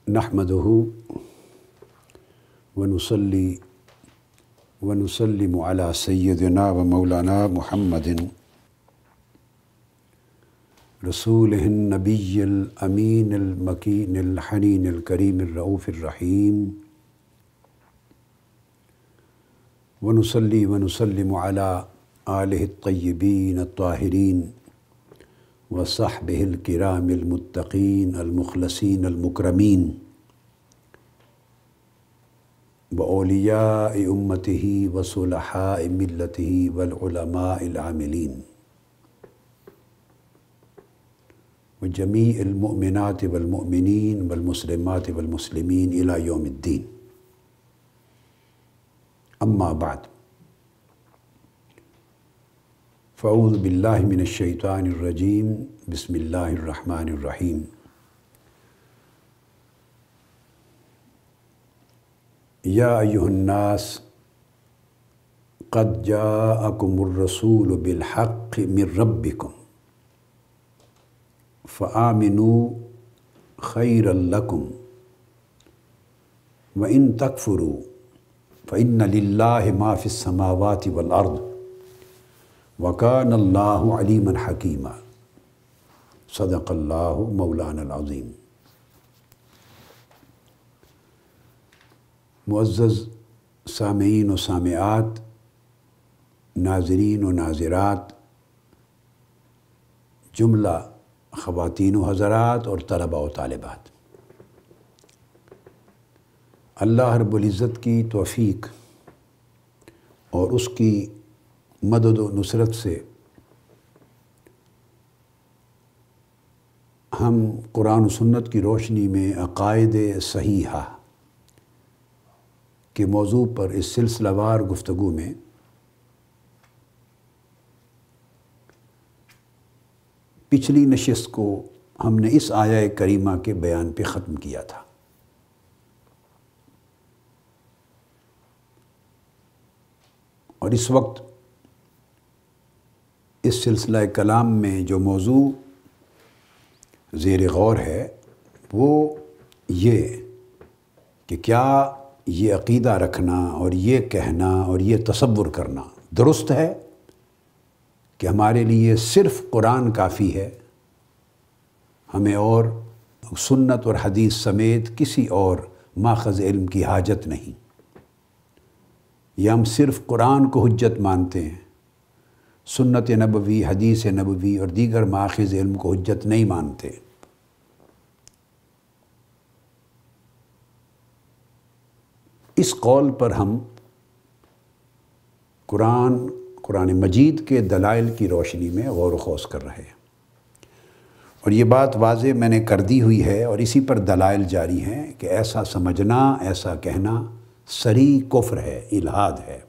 نحمده ونصلي ونسلم على سيدنا ومولانا محمد رسوله النبي الأمين المكين الحنين الكريم الرؤوف الرحيم ونصلي ونسلم على آله الطيبين الطاهرين وصحبه الكرام المتقين المخلصين المكرمين وأولياء أمته وصلحاء ملته والعلماء العاملين وجميع المؤمنات والمؤمنين والمسلمات والمسلمين إلى يوم الدين. أما بعد، فأعوذ بالله من الشيطان الرجيم. بسم الله الرحمن الرحيم. يا أيها الناس قد جاءكم الرسول بالحق من ربكم فآمنوا خيرا لكم وإن تكفروا فإن لله ما في السماوات والأرض وكان الله عليما حكيما. صدق اللہ مولانا العظیم. معزز سامعین و سامعات، ناظرین و ناظرات، جملہ خواتین و حضرات اور طلباء و طالبات، اللہ رب العزت کی توفیق اور اس کی مدد و نصرت سے ہم قرآن و سنت کی روشنی میں عقائد صحیحہ کے موضوع پر اس سلسلہ وار گفتگو میں پچھلی نشست کو ہم نے اس آیہ کریمہ کے بیان پہ ختم کیا تھا. اور اس وقت اس سلسلہ کلام میں جو موضوع زیر غور ہے وہ یہ کہ کیا یہ عقیدہ رکھنا اور یہ کہنا اور یہ تصور کرنا درست ہے کہ ہمارے لیے صرف قرآن کافی ہے، ہمیں اور سنت اور حدیث سمیت کسی اور ماخذ علم کی حاجت نہیں، یا ہم صرف قرآن کو حجت مانتے ہیں، سنت نبوی، حدیث نبوی اور دیگر ماخذ علم کو حجت نہیں مانتے. اس قول پر ہم قرآن مجید کے دلائل کی روشنی میں غور و خوض کر رہے ہیں، اور یہ بات واضح میں نے کر دی ہوئی ہے اور اسی پر دلائل جاری ہیں کہ ایسا سمجھنا، ایسا کہنا صریح کفر ہے، الحاد ہے،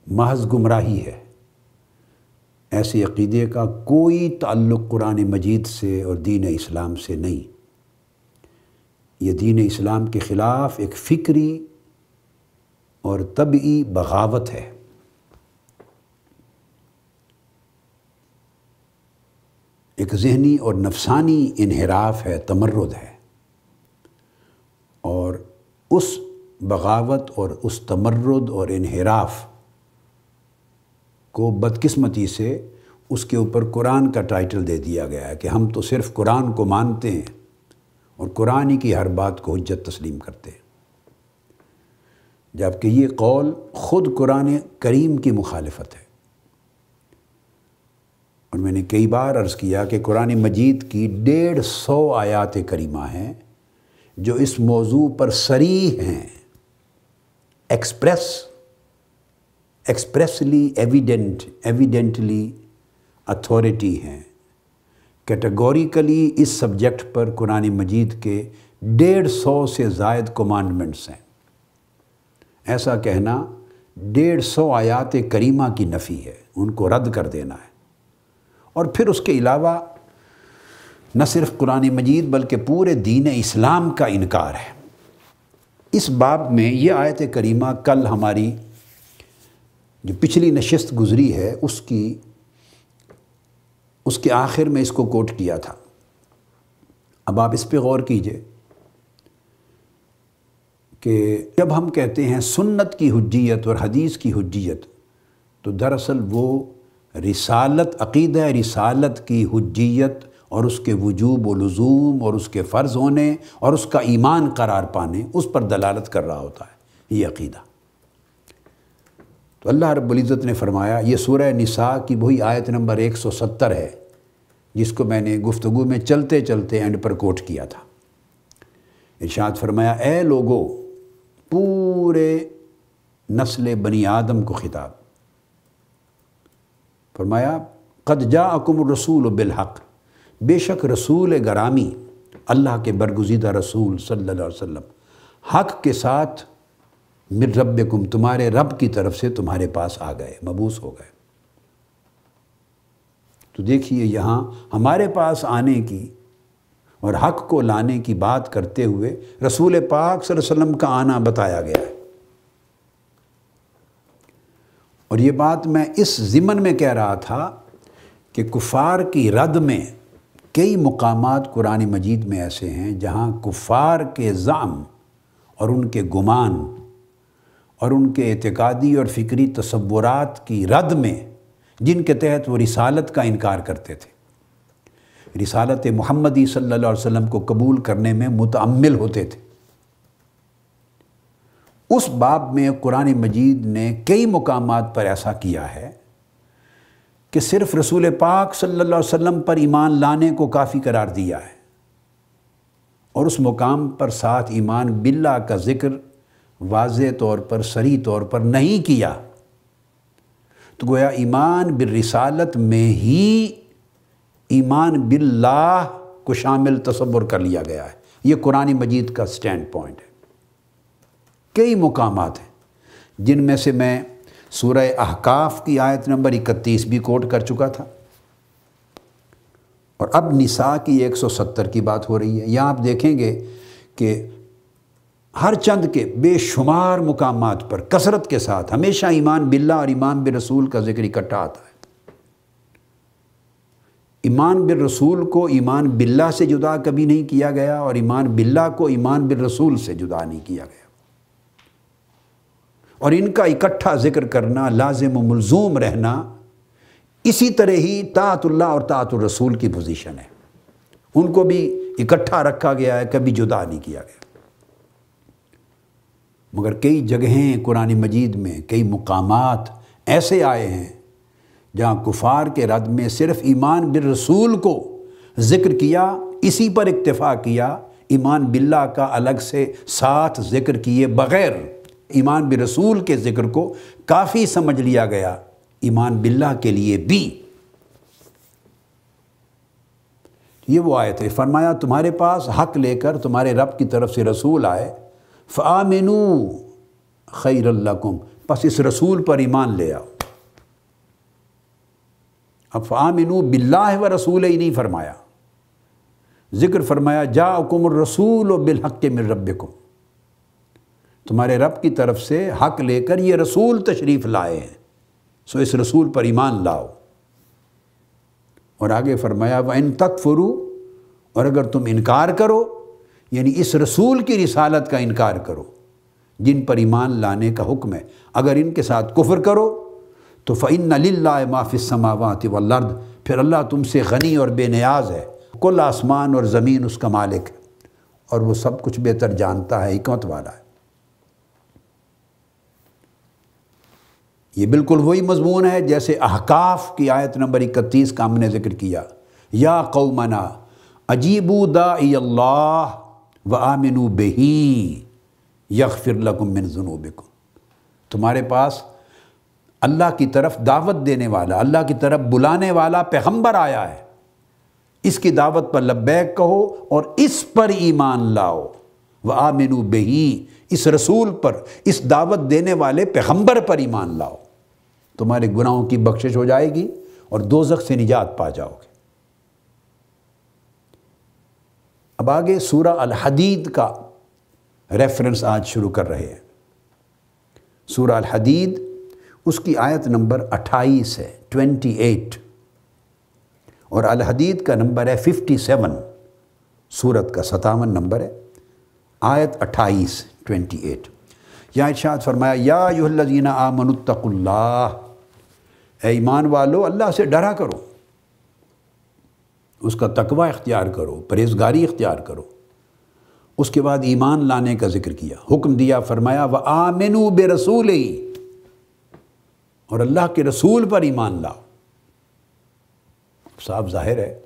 محض گمراہی ہے. ایسے عقیدے کا کوئی تعلق قرآن مجید سے اور دین اسلام سے نہیں. یہ دین اسلام کے خلاف ایک فکری اور طبعی بغاوت ہے. ایک ذہنی اور نفسانی انحراف ہے، تمرد ہے، اور اس بغاوت اور اس تمرد اور انحراف کو بدقسمتی سے اس کے اوپر قرآن کا ٹائٹل دے دیا گیا ہے کہ ہم تو صرف قرآن کو مانتے ہیں اور قرآن ہی کی ہر بات کو حجت تسلیم کرتے ہیں، جبکہ یہ قول خود قرآن کریم کی مخالفت ہے. اور میں نے کئی بار عرض کیا کہ قرآن مجید کی 150 آیات کریمہ ہیں جو اس موضوع پر صریح ہیں، ایکسپریسلی ایویڈنٹلی اتھارٹی ہیں، کیٹیگوریکلی اس سبجیکٹ پر قرآن مجید کے 150 سے زائد کمانڈمنٹس ہیں. ایسا کہنا 150 آیات کریمہ کی نفی ہے، ان کو رد کر دینا ہے. اور پھر اس کے علاوہ نہ صرف قرآن مجید بلکہ پورے دین اسلام کا انکار ہے. اس باب میں یہ آیت کریمہ کل ہماری جو پچھلی نشست گزری ہے اس کے آخر میں اس کو کوٹ کیا تھا. اب آپ اس پہ غور کیجئے کہ جب ہم کہتے ہیں سنت کی حجیت اور حدیث کی حجیت، تو دراصل وہ رسالت، عقیدہ رسالت کی حجیت اور اس کے وجوب و لزوم اور اس کے فرض ہونے اور اس کا ایمان قرار پانے، اس پر دلالت کر رہا ہوتا ہے یہ عقیدہ۔ تو اللہ رب العزت نے فرمایا، یہ سورہ نساء کی وہی آیت نمبر 170 ہے جس کو میں نے گفتگو میں چلتے چلتے اینڈ پر کوٹ کیا تھا۔ ارشاد فرمایا، اے لوگو، پورے نسل بنی آدم کو خطاب، فرمایا قد جاءکم الرسول بالحق، بے شک رسول گرامی، اللہ کے برگزیدہ رسول صلی اللہ علیہ وسلم، حق کے ساتھ من ربکم، تمہارے رب کی طرف سے تمہارے پاس آ گئے، مبعوث ہو گئے۔ تو دیکھیے یہاں ہمارے پاس آنے کی اور حق کو لانے کی بات کرتے ہوئے رسول پاک صلی اللہ علیہ وسلم کا آنا بتایا گیا ہے۔ اور یہ بات میں اس ضمن میں کہہ رہا تھا کہ کفار کی رد میں کئی مقامات قرآن مجید میں ایسے ہیں جہاں کفار کے زعم اور ان کے گمان اور ان کے اعتقادی اور فکری تصورات کی رد میں، جن کے تحت وہ رسالت کا انکار کرتے تھے، رسالت محمدی صلی اللہ علیہ وسلم کو قبول کرنے میں متعمل ہوتے تھے، اس باب میں قرآن مجید نے کئی مقامات پر ایسا کیا ہے کہ صرف رسول پاک صلی اللہ علیہ وسلم پر ایمان لانے کو کافی قرار دیا ہے، اور اس مقام پر ساتھ ایمان باللہ کا ذکر واضح طور پر، صریح طور پر نہیں کیا۔ تو گویا ایمان بالرسالت میں ہی ایمان باللہ کو شامل تصور کر لیا گیا ہے۔ یہ قرآن مجید کا سٹینڈ پوائنٹ ہے۔ کئی مقامات ہیں جن میں سے میں سورہ احقاف کی آیت نمبر 31 بھی کوٹ کر چکا تھا، اور اب نساء کی 170 کی بات ہو رہی ہے۔ یہاں آپ دیکھیں گے کہ ہر چند کے بے شمار مقامات پر کثرت کے ساتھ ہمیشہ ایمان باللہ اور ایمان بالرسول کا ذکر اکٹھا آتا ہے۔ ایمان بالرسول کو ایمان باللہ سے جدا کبھی نہیں کیا گیا، اور ایمان باللہ کو ایمان بالرسول سے جدا نہیں کیا گیا، اور ان کا اکٹھا ذکر کرنا، لازم و ملزوم رہنا، اسی طرح ہی طاعت اللہ اور طاعت الرسول کی پوزیشن ہے۔ ان کو بھی اکٹھا رکھا گیا ہے، کبھی جدا نہیں کیا گیا۔ مگر کئی جگہیں قرآن مجید میں، کئی مقامات ایسے آئے ہیں جہاں کفار کے رد میں صرف ایمان بالرسول کو ذکر کیا، اسی پر اکتفا کیا، ایمان باللہ کا الگ سے ساتھ ذکر کیے بغیر ایمان بالرسول کے ذکر کو کافی سمجھ لیا گیا ایمان باللہ کے لیے بھی۔ یہ وہ آیت ہے، فرمایا تمہارے پاس حق لے کر تمہارے رب کی طرف سے رسول آئے، فَآمِنُوا خَيْرًا لَكُمْ، پس اس رسول پر ایمان لے آؤ۔ اب فَآمِنُوا بِاللَّهِ وَرَسُولِهِ نہیں فرمایا، ذکر فرمایا جاءکم الرسول بالحق من ربکم، تمہارے رب کی طرف سے حق لے کر یہ رسول تشریف لائے ہیں، سو اس رسول پر ایمان لاؤ۔ اور آگے فرمایا وَإِن تَكْفُرُوا، اور اگر تم انکار کرو، یعنی اس رسول کی رسالت کا انکار کرو جن پر ایمان لانے کا حکم ہے، اگر ان کے ساتھ کفر کرو تو فَإِنَّ لِلَّهِ مَا فِي السَّمَاوَاتِ وَالْأَرْضِ، پھر اللہ تم سے غنی اور بے نیاز ہے، کل آسمان اور زمین اس کا مالک ہے، اور وہ سب کچھ بہتر جانتا ہے، حکمت والا ہے۔ یہ بالکل وہی مضمون ہے جیسے احقاف کی آیت نمبر 31 کا ہم نے ذکر کیا، یا قومنا اجیبوا داعی اللہ وآمنوا بہ یغفر لکم من ذنوبکم، تمہارے پاس اللہ کی طرف دعوت دینے والا، اللہ کی طرف بلانے والا پیغمبر آیا ہے، اس کی دعوت پر لبیک کہو اور اس پر ایمان لاؤ، وآمنوا بہ، اس رسول پر، اس دعوت دینے والے پیغمبر پر ایمان لاؤ، تمہارے گناہوں کی بخشش ہو جائے گی اور دوزخ سے نجات پا جاؤ گے۔ اب آگے سورہ الحدید کا ریفرنس آج شروع کر رہے ہیں۔ سورہ الحدید، اس کی آیت نمبر 28 ہے، 28، اور الحدید کا نمبر ہے 57۔ سورت کا 57 نمبر ہے، آیت 28 یہاں ارشاد فرمایا یا ایھا الذین آمنوا اتقوا اللہ، اے ایمان والو اللہ سے ڈرا کرو، اس کا تقوی اختیار کرو، پرہیزگاری اختیار کرو۔ اس کے بعد ایمان لانے کا ذکر کیا، حکم دیا، فرمایا وآمنوا برسولہ، اور اللہ کے رسول پر ایمان لاؤ۔ صاف ظاہر ہے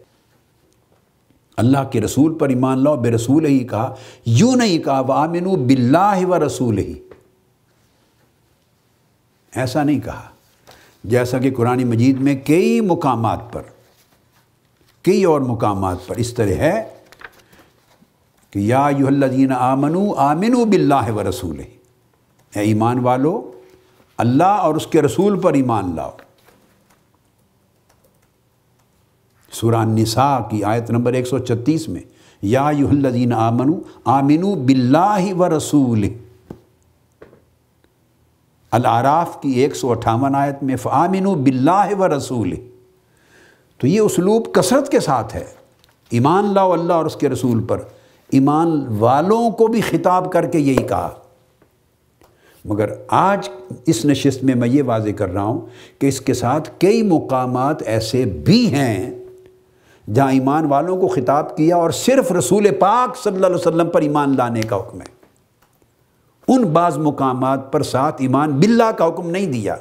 اللہ کے رسول پر ایمان لاؤ، برسولہ ہی کہا، یوں نہیں کہا وآمنوا باللہ ورسولہ، ایسا نہیں کہا، جیسا کہ قرآن مجید میں کئی مقامات پر، کئی اور مقامات پر اس طرح ہے کہ یا ایھا الذین آمنوا آمنوا باللہ ورسولہ، اے ایمان والو اللہ اور اس کے رسول پر ایمان لاؤ۔ سورہ النساء کی آیت نمبر 136 میں یا ایھا الذین آمنوا آمنوا باللہ ورسولہ۔ الاعراف کی 158 آیت میں فآمنوا باللہ ورسولہ۔ تو یہ اسلوب کثرت کے ساتھ ہے، ایمان لاؤ اللہ اور اس کے رسول پر، ایمان والوں کو بھی خطاب کر کے یہی کہا۔ مگر آج اس نشست میں یہ واضح کر رہا ہوں کہ اس کے ساتھ کئی مقامات ایسے بھی ہیں جہاں ایمان والوں کو خطاب کیا اور صرف رسول پاک صلی اللہ علیہ وسلم پر ایمان لانے کا حکم ہے۔ ان بعض مقامات پر ساتھ ایمان باللہ کا حکم نہیں دیا۔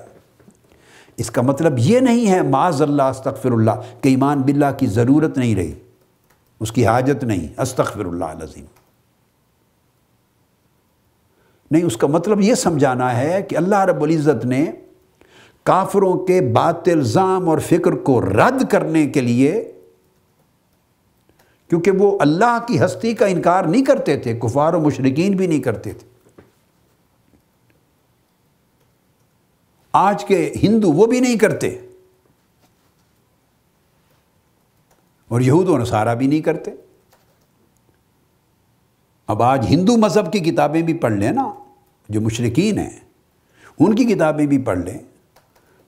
اس کا مطلب یہ نہیں ہے معاذ اللہ استغفر اللہ کہ ایمان باللہ کی ضرورت نہیں رہی، اس کی حاجت نہیں، استغفر اللہ العظیم نہیں، اس کا مطلب یہ سمجھانا ہے کہ اللہ رب العزت نے کافروں کے باطل الزام اور فکر کو رد کرنے کے لیے، کیونکہ وہ اللہ کی ہستی کا انکار نہیں کرتے تھے، کفار و مشرکین بھی نہیں کرتے تھے، آج کے ہندو وہ بھی نہیں کرتے، اور یہود و نصارہ بھی نہیں کرتے۔ اب آج ہندو مذہب کی کتابیں بھی پڑھ لیں نا، جو مشرکین ہیں ان کی کتابیں بھی پڑھ لیں،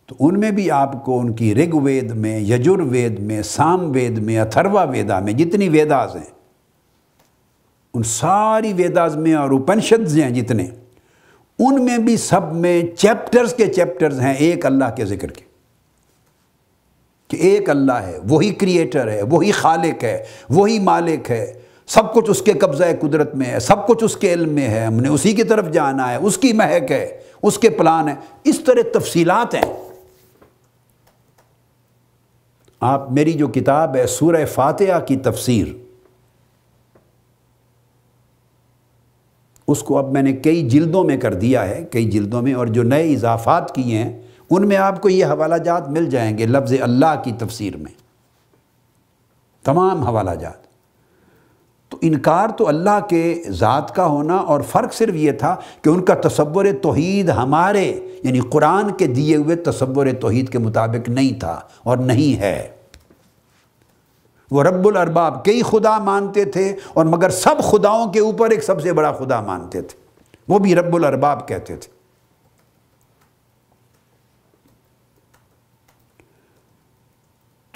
تو ان میں بھی آپ کو ان کی رگ وید میں، یجر وید میں، سام وید میں، اتھروا ویدا میں جتنی ویداز ہیں، ان ساری ویداز میں اور اپنشدز ہیں جتنے، ان میں بھی سب میں چیپٹرز کے چیپٹرز ہیں ایک اللہ کے ذکر کے، کہ ایک اللہ ہے، وہی کریٹر ہے، وہی خالق ہے، وہی مالک ہے، سب کچھ اس کے قبضہ قدرت میں ہے، سب کچھ اس کے علم میں ہے، ہم نے اسی کی طرف جانا ہے، اس کی مہک ہے، اس کے پلان ہے، اس طرح تفصیلات ہیں۔ آپ میری جو کتاب ہے سورہ فاتحہ کی تفسیر، اس کو اب میں نے کئی جلدوں میں کر دیا ہے، کئی جلدوں میں، اور جو نئے اضافات کیے ہیں ان میں آپ کو یہ حوالہ جات مل جائیں گے، لفظ اللہ کی تفسیر میں تمام حوالہ جات۔ تو انکار تو اللہ کے ذات کا ہونا، اور فرق صرف یہ تھا کہ ان کا تصور توحید ہمارے یعنی قرآن کے دیے ہوئے تصور توحید کے مطابق نہیں تھا اور نہیں ہے۔ وہ رب الارباب کئی خدا مانتے تھے، اور مگر سب خداؤں کے اوپر ایک سب سے بڑا خدا مانتے تھے، وہ بھی رب الارباب کہتے تھے۔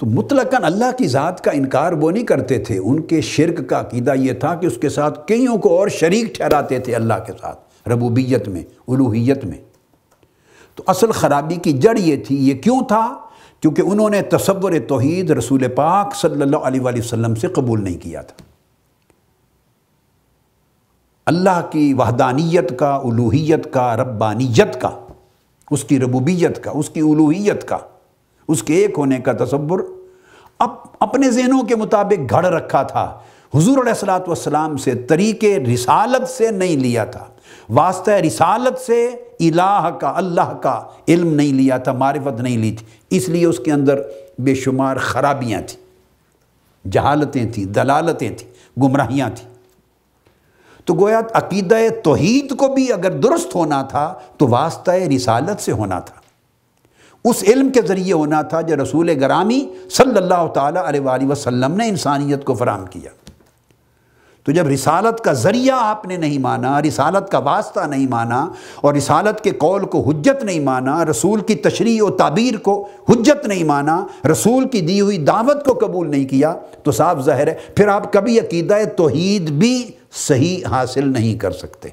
تو مطلقاً اللہ کی ذات کا انکار وہ نہیں کرتے تھے، ان کے شرک کا عقیدہ یہ تھا کہ اس کے ساتھ کئیوں کو اور شریک ٹھہراتے تھے اللہ کے ساتھ، ربوبیت میں، الوہیت میں۔ تو اصل خرابی کی جڑ یہ تھی، یہ کیوں تھا؟ کیونکہ انہوں نے تصور توحید رسول پاک صلی اللہ علیہ وآلہ وسلم سے قبول نہیں کیا تھا۔ اللہ کی وحدانیت کا، الوہیت کا، ربانیت کا، اس کی ربوبیت کا، اس کی الوہیت کا، اس کے ایک ہونے کا تصور اپنے ذہنوں کے مطابق گھڑ رکھا تھا، حضور علیہ السلام سے طریقے رسالت سے نہیں لیا تھا، واسطہ رسالت سے الہ کا، اللہ کا علم نہیں لیا تھا، معرفت نہیں لی تھی، اس لیے اس کے اندر بے شمار خرابیاں تھیں، جہالتیں تھیں، دلالتیں تھیں، گمراہیاں تھیں۔ تو گویا عقیدہ توحید کو بھی اگر درست ہونا تھا تو واسطہ رسالت سے ہونا تھا، اس علم کے ذریعے ہونا تھا جو رسول گرامی صلی اللہ تعالیٰ علیہ وآلہ وسلم نے انسانیت کو فراہم کیا۔ تو جب رسالت کا ذریعہ آپ نے نہیں مانا، رسالت کا واسطہ نہیں مانا، اور رسالت کے قول کو حجت نہیں مانا، رسول کی تشریح و تعبیر کو حجت نہیں مانا، رسول کی دی ہوئی دعوت کو قبول نہیں کیا، تو صاف ظاہر ہے پھر آپ کبھی عقیدہ توحید بھی صحیح حاصل نہیں کر سکتے۔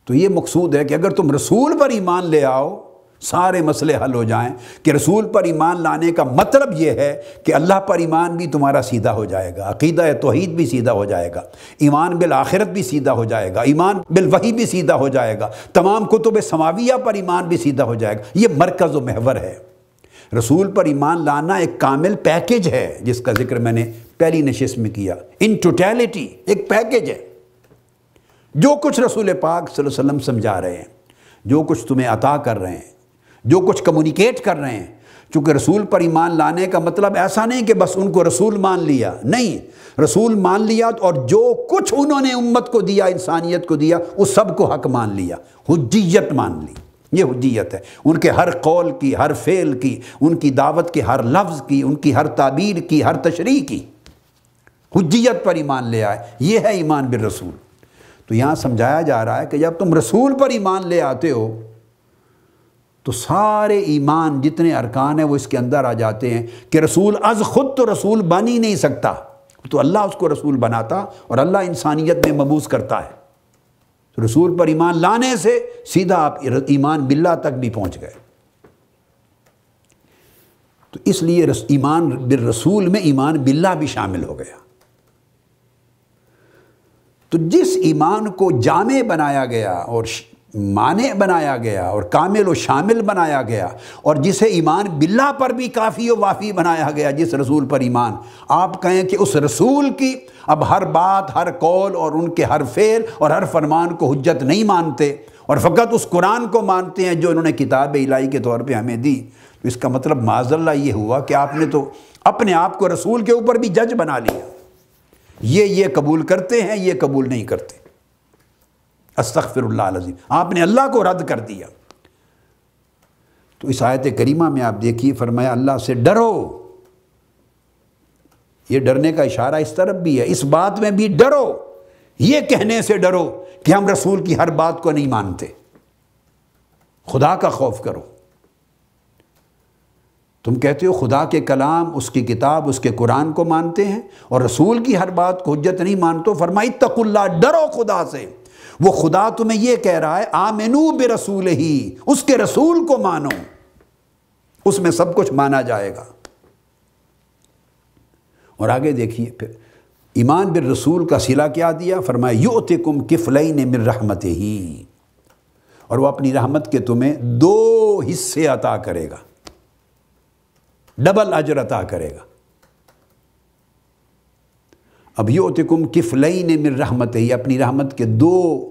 تو یہ مقصود ہے کہ اگر تم رسول پر ایمان لے آؤ سارے مسئلے حل ہو جائیں، کہ رسول پر ایمان لانے کا مطلب یہ ہے کہ اللہ پر ایمان بھی تمہارا سیدھا ہو جائے گا، عقیدہ توحید بھی سیدھا ہو جائے گا، ایمان بالآخرت بھی سیدھا ہو جائے گا، ایمان بالوحی بھی سیدھا ہو جائے گا، تمام کتب سماویہ پر ایمان بھی سیدھا ہو جائے گا۔ یہ مرکز و محور ہے۔ رسول پر ایمان لانا ایک کامل پیکج ہے، جس کا ذکر میں نے پہلی نشست میں کیا۔ ان ٹوٹیلٹی ایک پیکج ہے۔ جو کچھ رسول پاک صلی اللہ علیہ وسلم سمجھا رہے ہیں، جو کچھ تمہیں عطا کر رہے ہیں، جو کچھ کمیونیکیٹ کر رہے ہیں، چونکہ رسول پر ایمان لانے کا مطلب ایسا نہیں کہ بس ان کو رسول مان لیا، نہیں، رسول مان لیا اور جو کچھ انہوں نے امت کو دیا، انسانیت کو دیا، اس سب کو حق مان لیا، حجیت مان لی۔ یہ حجیت ہے، ان کے ہر قول کی، ہر فعل کی، ان کی دعوت کے ہر لفظ کی، ان کی ہر تعبیر کی، ہر تشریح کی، حجیت پر ایمان لے آئے۔ یہ ہے ایمان بالرسول۔ تو یہاں سمجھایا جا رہا ہے کہ جب تم رسول پر ایمان لے آتے ہو تو سارے ایمان جتنے ارکان ہیں وہ اس کے اندر آ جاتے ہیں کہ رسول از خود تو رسول بن ہی نہیں سکتا، تو اللہ اس کو رسول بناتا اور اللہ انسانیت میں مبعوث کرتا ہے۔ تو رسول پر ایمان لانے سے سیدھا آپ ایمان باللہ تک بھی پہنچ گئے۔ تو اس لیے ایمان بالرسول میں ایمان باللہ بھی شامل ہو گیا۔ تو جس ایمان کو جامع بنایا گیا اور مانع بنایا گیا اور کامل و شامل بنایا گیا، اور جسے ایمان باللہ پر بھی کافی و وافی بنایا گیا، جس رسول پر ایمان، آپ کہیں کہ اس رسول کی اب ہر بات، ہر قول اور ان کے ہر فعل اور ہر فرمان کو حجت نہیں مانتے اور فقط اس قرآن کو مانتے ہیں جو انہوں نے کتاب الہی کے طور پہ ہمیں دی، تو اس کا مطلب معاذ اللہ یہ ہوا کہ آپ نے تو اپنے آپ کو رسول کے اوپر بھی جج بنا لیا۔ یہ قبول کرتے ہیں، یہ قبول نہیں کرتے۔ استغفر اللہ العظیم، آپ نے اللہ کو رد کر دیا۔ تو اس آیت کریمہ میں آپ دیکھیے فرمایا اللہ سے ڈرو۔ یہ ڈرنے کا اشارہ اس طرف بھی ہے، اس بات میں بھی ڈرو، یہ کہنے سے ڈرو کہ ہم رسول کی ہر بات کو نہیں مانتے۔ خدا کا خوف کرو۔ تم کہتے ہو خدا کے کلام، اس کی کتاب، اس کے قرآن کو مانتے ہیں اور رسول کی ہر بات کو حجت نہیں مانتے، فرمایا اتقوا اللہ، ڈرو خدا سے۔ وہ خدا تمہیں یہ کہہ رہا ہے آمنو برسولہ، اس کے رسول کو مانو، اس میں سب کچھ مانا جائے گا۔ اور آگے دیکھیے پھر ایمان بالرسول کا صلہ کیا دیا، فرمایا یؤتکم کفلین من رحمتہ، اور وہ اپنی رحمت کے تمہیں 2 حصے عطا کرے گا، ڈبل اجر عطا کرے گا۔ اب یؤتکم کفلین من رحمتہ، اپنی رحمت کے دو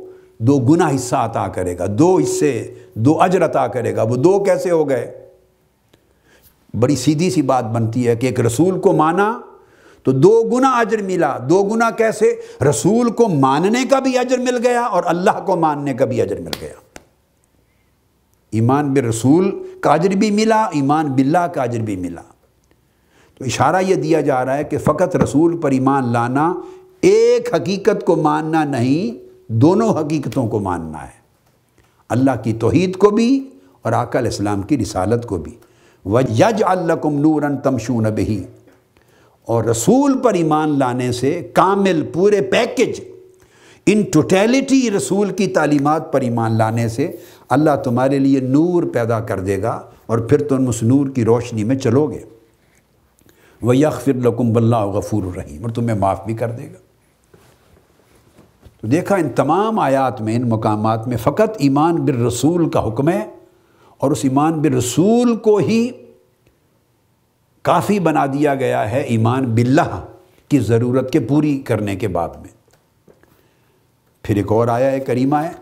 گنا حصہ عطا کرے گا، 2 حصے، 2 اجر عطا کرے گا۔ وہ 2 کیسے ہو گئے؟ بڑی سیدھی سی بات بنتی ہے کہ ایک رسول کو مانا تو 2 گنا اجر ملا۔ 2 گنا کیسے؟ رسول کو ماننے کا بھی اجر مل گیا اور اللہ کو ماننے کا بھی اجر مل گیا۔ ایمان بالرسول کا اجر بھی ملا، ایمان باللہ کا اجر بھی ملا۔ تو اشارہ یہ دیا جا رہا ہے کہ فقط رسول پر ایمان لانا ایک حقیقت کو ماننا نہیں، دونوں حقیقتوں کو ماننا ہے، اللہ کی توحید کو بھی اور آقا علیہ السلام کی رسالت کو بھی۔ وَيَجْعَلْ لَكُمْ نُورًا تَمْشُونَ بِهِ، اور رسول پر ایمان لانے سے کامل پورے پیکج، ان ٹوٹیلٹی رسول کی تعلیمات پر ایمان لانے سے اللہ تمہارے لیے نور پیدا کر دے گا اور پھر تم اس نور کی روشنی میں چلو گے۔ وَيَغْفِرْ لَكُمْ وَاللَّهُ غَفُورٌ رَحِيمٌ، اور تمہیں معاف بھی کر دے گا۔ تو دیکھا ان تمام آیات میں، ان مقامات میں فقط ایمان بالرسول کا حکم ہے، اور اس ایمان بالرسول کو ہی کافی بنا دیا گیا ہے ایمان باللہ کی ضرورت کے پوری کرنے کے باب میں۔ پھر ایک اور آیا کریمہ ہے،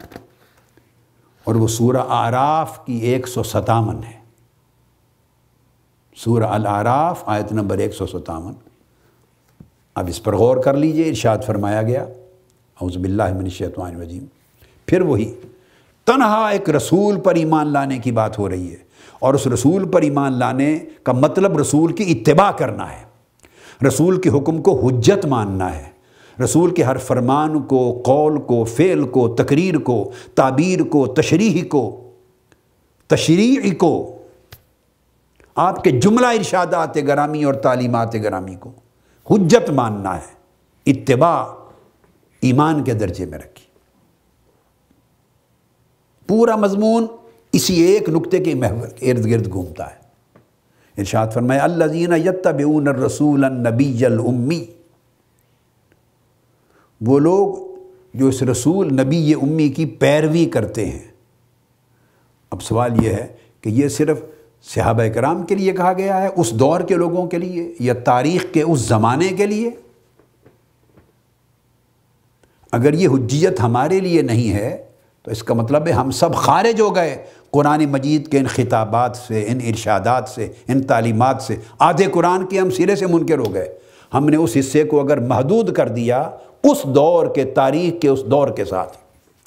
اور وہ سورہ اعراف کی 157 ہے، سورہ الاعراف آیت نمبر 157۔ اب اس پر غور کر لیجئے، ارشاد فرمایا گیا اعوذ باللہ من الشیطان الرجیم، پھر وہی تنہا ایک رسول پر ایمان لانے کی بات ہو رہی ہے، اور اس رسول پر ایمان لانے کا مطلب رسول کی اتباع کرنا ہے۔ رسول کے حکم کو حجت ماننا ہے، رسول کے ہر فرمان کو، قول کو، فعل کو، تقریر کو، تعبیر کو، تشریح کو، تشریع کو، آپ کے جملہ ارشادات گرامی اور تعلیمات گرامی کو حجت ماننا ہے، اتباع ایمان کے درجے میں رکھی۔ پورا مضمون اسی ایک نقطے کے محور کے ارد گرد گھومتا ہے۔ ارشاد فرمایا الذین یتبعون الرسول النبی الامی، وہ لوگ جو اس رسول نبی امی کی پیروی کرتے ہیں۔ اب سوال یہ ہے کہ یہ صرف صحابہ کرام کے لیے کہا گیا ہے، اس دور کے لوگوں کے لیے، یا تاریخ کے اس زمانے کے لیے؟ اگر یہ حجیت ہمارے لیے نہیں ہے تو اس کا مطلب ہے ہم سب خارج ہو گئے قرآن مجید کے ان خطابات سے، ان ارشادات سے، ان تعلیمات سے۔ آدھے قرآن کے ہم سرے سے منکر ہو گئے۔ ہم نے اس حصے کو اگر محدود کر دیا اس دور کے، تاریخ کے اس دور کے ساتھ،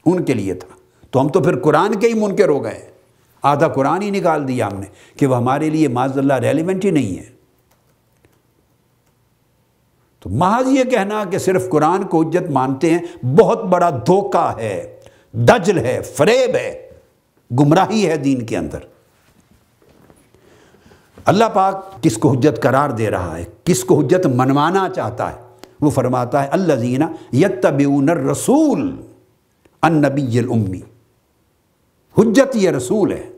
ان کے لیے تھا، تو ہم تو پھر قرآن کے ہی منکر ہو گئے۔ آدھا قرآن ہی نکال دیا ہم نے کہ وہ ہمارے لیے معاذ اللہ ریلیونٹ ہی نہیں ہے۔ تو محض یہ کہنا کہ صرف قرآن کو حجت مانتے ہیں بہت بڑا دھوکہ ہے، دجل ہے، فریب ہے، گمراہی ہے دین کے اندر۔ اللہ پاک کس کو حجت قرار دے رہا ہے، کس کو حجت منوانا چاہتا ہے؟ وہ فرماتا ہے الذین یتبعون الرسول النبی الامی۔ حجت یہ رسول ہے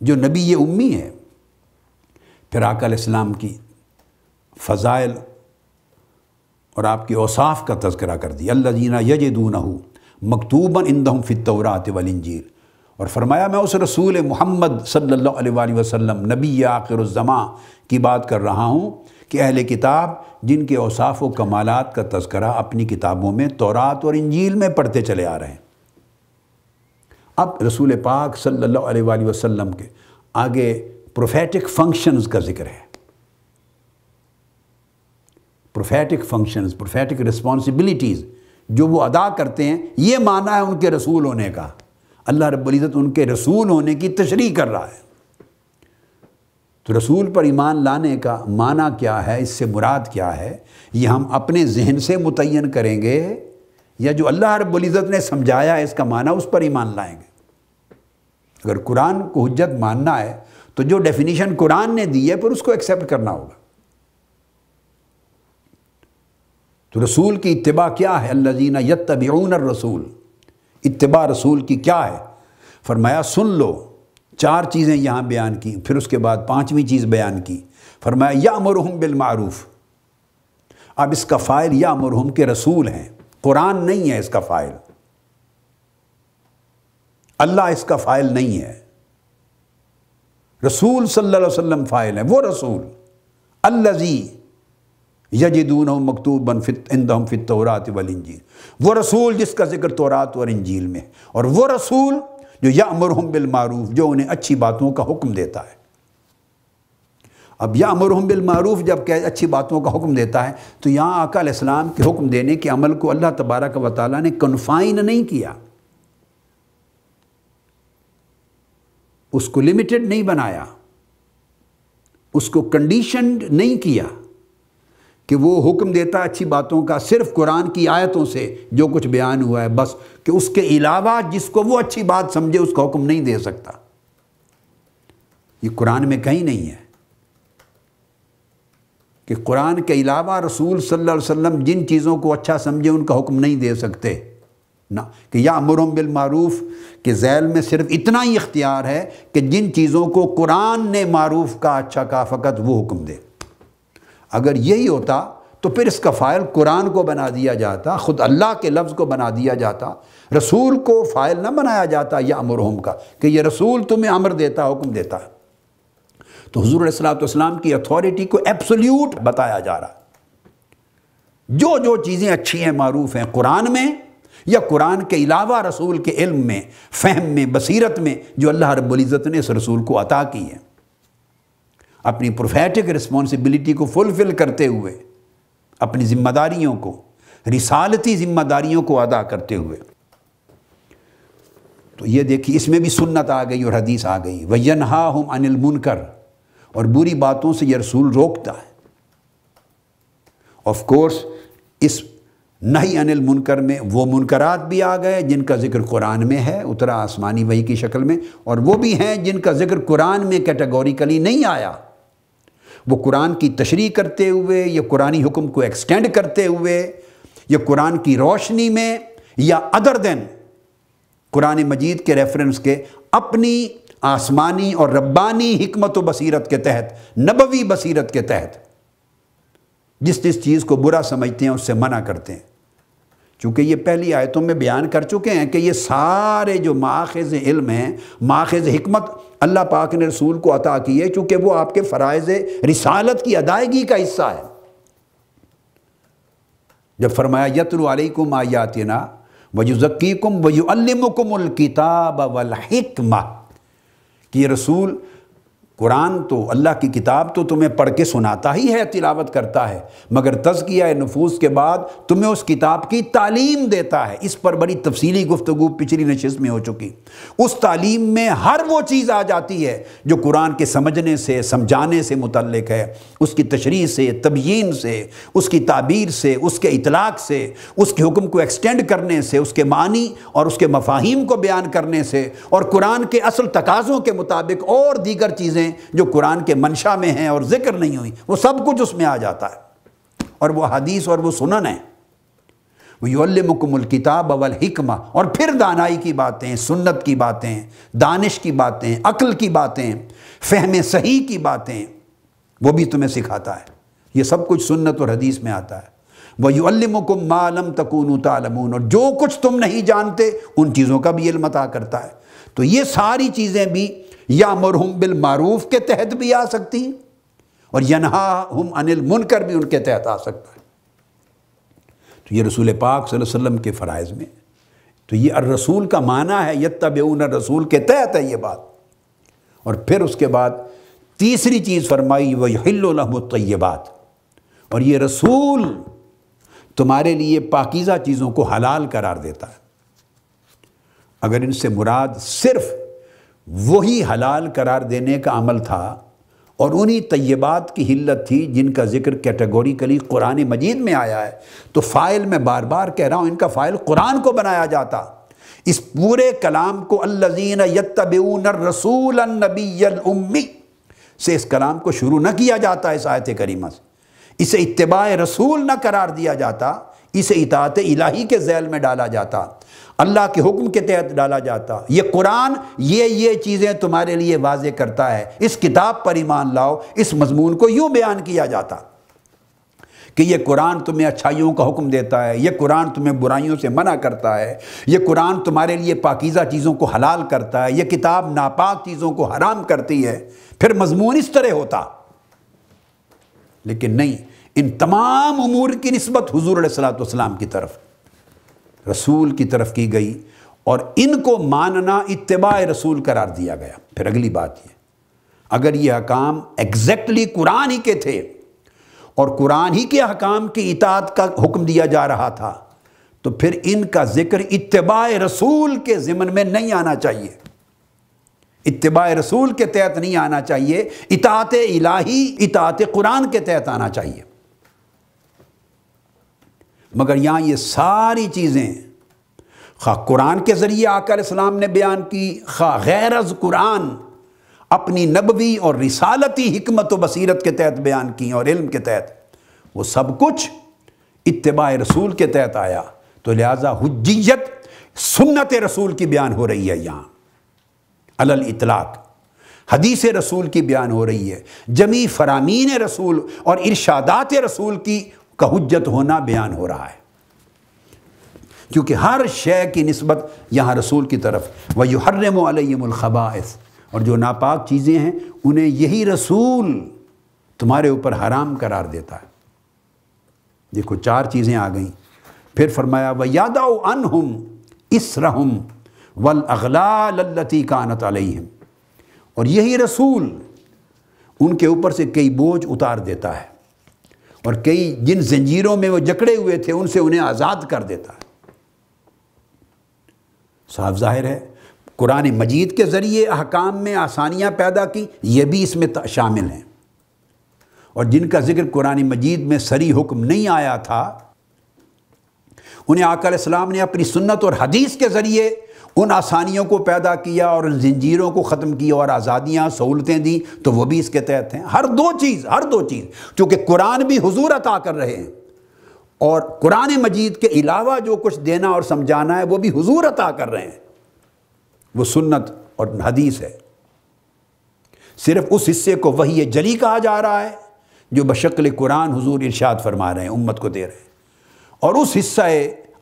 جو نبی امی ہے۔ پھر آقا علیہ السلام کی فضائل اور آپ کے اوصاف کا تذکرہ کر دیا الذین یجدونہ مکتوبا عندہم فی التوراۃ والانجیل، اور فرمایا میں اس رسول محمد صلی اللہ علیہ وآلہ وسلم نبی آخر الزماں کی بات کر رہا ہوں کہ اہل کتاب جن کے اوصاف و کمالات کا تذکرہ اپنی کتابوں میں تورات اور انجیل میں پڑھتے چلے آ رہے ہیں۔ اب رسول پاک صلی اللہ علیہ وآلہ وسلم کے آگے پروفیٹک فنکشنز کا ذکر ہے، پروفیٹک فنکشنز، پروفیٹک رسپانسبلٹیز جو وہ ادا کرتے ہیں، یہ معنی ہے ان کے رسول ہونے کا۔ اللہ رب العزت ان کے رسول ہونے کی تشریح کر رہا ہے۔ تو رسول پر ایمان لانے کا معنی کیا ہے، اس سے مراد کیا ہے، یہ ہم اپنے ذہن سے متعین کریں گے یا جو اللہ رب العزت نے سمجھایا ہے اس کا معنی اس پر ایمان لائیں گے؟ اگر قرآن کو حجت ماننا ہے تو جو ڈیفینیشن قرآن نے دی ہے پھر اس کو ایکسیپٹ کرنا ہوگا۔ تو رسول کی اتباع کیا ہے؟ الذین یتبعون الرسول، اتباع رسول کی کیا ہے؟ فرمایا سن لو، 4 چیزیں یہاں بیان کی، پھر اس کے بعد 5ویں چیز بیان کی، فرمایا یأمرہم بالمعروف۔ اب اس کا فاعل یأمرہم کے رسول ہیں، قرآن نہیں ہے اس کا فاعل، اللہ اس کا فاعل نہیں ہے، رسول صلی اللہ علیہ وسلم فاعل ہے۔ وہ رسول الذی یجدونہ مکتوبا عندہم فی التوراۃ والانجیل، وہ رسول جس کا ذکر تورات اور انجیل میں، اور وہ رسول جو یأمرہم بالمعروف، جو انہیں اچھی باتوں کا حکم دیتا ہے۔ اب یأمرہم بالمعروف جب کہ اچھی باتوں کا حکم دیتا ہے تو یہاں آقا علیہ السلام کے حکم دینے کے عمل کو اللہ تبارک و تعالیٰ نے کنفائن نہیں کیا، اس کو لمیٹڈ نہیں بنایا، اس کو کنڈیشنڈ نہیں کیا کہ وہ حکم دیتا اچھی باتوں کا صرف قرآن کی آیتوں سے جو کچھ بیان ہوا ہے بس، کہ اس کے علاوہ جس کو وہ اچھی بات سمجھے اس کا حکم نہیں دے سکتا۔ یہ قرآن میں کہیں نہیں ہے کہ قرآن کے علاوہ رسول صلی اللہ علیہ وسلم جن چیزوں کو اچھا سمجھے ان کا حکم نہیں دے سکتے، نہ، کہ یأمرہم بالمعروف کے ذیل میں صرف اتنا ہی اختیار ہے کہ جن چیزوں کو قرآن نے معروف کا، اچھا کا، فقط وہ حکم دے۔ اگر یہی ہوتا تو پھر اس کا فاعل قرآن کو بنا دیا جاتا، خود اللہ کے لفظ کو بنا دیا جاتا، رسول کو فاعل نہ بنایا جاتا یأمرہم کا کہ یہ رسول تمہیں امر دیتا، حکم دیتا۔ تو حضور علیہ السلام کی اتھارٹی کو ایبسولیوٹ بتایا جا رہا، جو جو چیزیں اچھی ہیں، معروف ہیں قرآن میں یا قرآن کے علاوہ رسول کے علم میں، فہم میں، بصیرت میں، جو اللہ رب العزت نے اس رسول کو عطا کی ہے، اپنی پروفیٹک رسپانسبلٹی کو فلفل کرتے ہوئے، اپنی ذمہ داریوں کو، رسالتی ذمہ داریوں کو ادا کرتے ہوئے۔ تو یہ دیکھیے اس میں بھی سنت آ گئی اور حدیث آ گئی۔ وَيَنْهَاهُمْ عَنِ الْمُنْكَرِ، اور بری باتوں سے یہ رسول روکتا ہے۔ آف کورس اس نہی عن المنکر میں وہ منکرات بھی آ گئے جن کا ذکر قرآن میں ہے، اترا آسمانی وحی کی شکل میں، اور وہ بھی ہیں جن کا ذکر قرآن میں کیٹیگوریکلی نہیں آیا، وہ قرآن کی تشریح کرتے ہوئے یا قرآنی حکم کو ایکسٹینڈ کرتے ہوئے یا قرآن کی روشنی میں یا ادر دین قرآن مجید کے ریفرنس کے اپنی آسمانی اور ربانی حکمت و بصیرت کے تحت، نبوی بصیرت کے تحت جس چیز کو برا سمجھتے ہیں اس سے منع کرتے ہیں۔ چونکہ یہ پہلی آیتوں میں بیان کر چکے ہیں کہ یہ سارے جو ماخذ علم ہیں، ماخذ حکمت اللہ پاک نے رسول کو عطا کی ہے، چونکہ وہ آپ کے فرائض رسالت کی ادائیگی کا حصہ ہے۔ جب فرمایا یتلو علیکم آیاتنا ویزکیکم ویعلمکم الکتاب والحکمہ، کہ یہ رسول قرآن تو اللہ کی کتاب تو تمہیں پڑھ کے سناتا ہی ہے، تلاوت کرتا ہے، مگر تزکیہ نفوس کے بعد تمہیں اس کتاب کی تعلیم دیتا ہے۔ اس پر بڑی تفصیلی گفتگو پچھلی نشست میں ہو چکی۔ اس تعلیم میں ہر وہ چیز آ جاتی ہے جو قرآن کے سمجھنے سے، سمجھانے سے متعلق ہے، اس کی تشریح سے، تبیین سے، اس کی تعبیر سے، اس کے اطلاق سے، اس کے حکم کو ایکسٹینڈ کرنے سے، اس کے معنی اور اس کے مفاہیم کو بیان کرنے سے، اور قرآن کے اصل تقاضوں کے مطابق اور دیگر چیزیں جو قرآن کے منشا میں ہیں اور ذکر نہیں ہوئی، وہ سب کچھ اس میں آ جاتا ہے، اور وہ حدیث اور وہ سنن ہیں۔ وَيُعَلِّمُكُمُ الْكِتَابَ وَالْحِکْمَةَ، اور پھر دانائی کی باتیں، سنت کی باتیں، دانش کی باتیں، عقل کی باتیں، فہم صحیح کی باتیں، وہ بھی تمہیں سکھاتا ہے۔ یہ سب کچھ سنت اور حدیث میں آتا ہے۔ وَيُعَلِّمُكُم مَّا لَمْ تَكُونُوا تَعْلَمُونَ، اور جو کچھ تم نہیں جانتے ان چیزوں کا بھی علم عطا کرتا ہے۔ تو یہ ساری چیزیں بھی یامرہم بالمعروف کے تحت بھی آ سکتی ہیں، اور ینہاہم عن المنکر بھی ان کے تحت آ سکتا ہے۔ تو یہ رسول پاک صلی اللہ علیہ وسلم کے فرائض میں، تو یہ الرسول کا معنی ہے، یتبعون الرسول کے تحت ہے یہ بات۔ اور پھر اس کے بعد تیسری چیز فرمائی وَيُحِلُّ لَهُمُ الطَّيِّبَاتِ، اور یہ رسول تمہارے لیے پاکیزہ چیزوں کو حلال قرار دیتا ہے۔ اگر ان سے مراد صرف وہی حلال قرار دینے کا عمل تھا اور انہی طیبات کی حلت تھی جن کا ذکر کیٹیگوریکلی قرآن مجید میں آیا ہے، تو فائل میں بار بار کہہ رہا ہوں، ان کا فائل قرآن کو بنایا جاتا۔ اس پورے کلام کو الذین یتبعون الرسول النبی الامی سے اس کلام کو شروع نہ کیا جاتا اس آیت کریمہ سے، اسے اتباع رسول نہ قرار دیا جاتا، اسے اطاعت الہی کے ذیل میں ڈالا جاتا، اللہ کے حکم کے تحت ڈالا جاتا۔ یہ قرآن یہ چیزیں تمہارے لیے واضح کرتا ہے، اس کتاب پر ایمان لاؤ، اس مضمون کو یوں بیان کیا جاتا کہ یہ قرآن تمہیں اچھائیوں کا حکم دیتا ہے، یہ قرآن تمہیں برائیوں سے منع کرتا ہے، یہ قرآن تمہارے لیے پاکیزہ چیزوں کو حلال کرتا ہے، یہ کتاب ناپاک چیزوں کو حرام کرتی ہے۔ پھر مضمون اس طرح ہوتا، لیکن نہیں، ان تمام امور کی نسبت حضور علیہ السلام کی طرف، رسول کی طرف کی گئی، اور ان کو ماننا اتباع رسول قرار دیا گیا۔ پھر اگلی بات یہ، اگر یہ احکام ایگزیکٹلی قرآن ہی کے تھے اور قرآن ہی کے احکام کی اطاعت کا حکم دیا جا رہا تھا، تو پھر ان کا ذکر اتباع رسول کے ضمن میں نہیں آنا چاہیے، اتباع رسول کے تحت نہیں آنا چاہیے، اطاعت الہی، اطاعت قرآن کے تحت آنا چاہیے۔ مگر یہاں یہ ساری چیزیں خواہ قرآن کے ذریعے آقا علیہ السلام نے بیان کی، خواہ غیر از قرآن اپنی نبوی اور رسالتی حکمت و بصیرت کے تحت بیان کی اور علم کے تحت، وہ سب کچھ اتباع رسول کے تحت آیا۔ تو لہٰذا حجیت سنت رسول کی بیان ہو رہی ہے، یہاں علی الاطلاق حدیث رسول کی بیان ہو رہی ہے، جمیع فرامین رسول اور ارشادات رسول کی کا حجت ہونا بیان ہو رہا ہے، کیونکہ ہر شے کی نسبت یہاں رسول کی طرف۔ وَيُحَرِّمُ عَلَيْهِمُ الْخَبَائِثَ، اور جو ناپاک چیزیں ہیں انہیں یہی رسول تمہارے اوپر حرام قرار دیتا ہے۔ دیکھو 4 چیزیں آ گئیں، پھر فرمایا وَيَدَعُ عَنْهُمْ إِسْرَهُمْ وَالْأَغْلَالَ الَّتِي كَانَتْ عَلَيْهِمْ، اور یہی رسول ان کے اوپر سے کئی بوجھ اتار دیتا ہے، اور کئی جن زنجیروں میں وہ جکڑے ہوئے تھے ان سے انہیں آزاد کر دیتا ہے۔ صاف ظاہر ہے قرآن مجید کے ذریعے احکام میں آسانیاں پیدا کی، یہ بھی اس میں شامل ہیں، اور جن کا ذکر قرآن مجید میں صریح حکم نہیں آیا تھا انہیں آقا علیہ السلام نے اپنی سنت اور حدیث کے ذریعے ان آسانیوں کو پیدا کیا اور ان زنجیروں کو ختم کیا اور آزادیاں، سہولتیں دیں، تو وہ بھی اس کے تحت ہیں۔ ہر دو چیز چونکہ قرآن بھی حضور عطا کر رہے ہیں، اور قرآن مجید کے علاوہ جو کچھ دینا اور سمجھانا ہے وہ بھی حضور عطا کر رہے ہیں، وہ سنت اور حدیث ہے۔ صرف اس حصے کو وحی جلی کہا جا رہا ہے جو بشکل قرآن حضور ارشاد فرما رہے ہیں، امت کو دے رہے ہیں، اور اس حصہ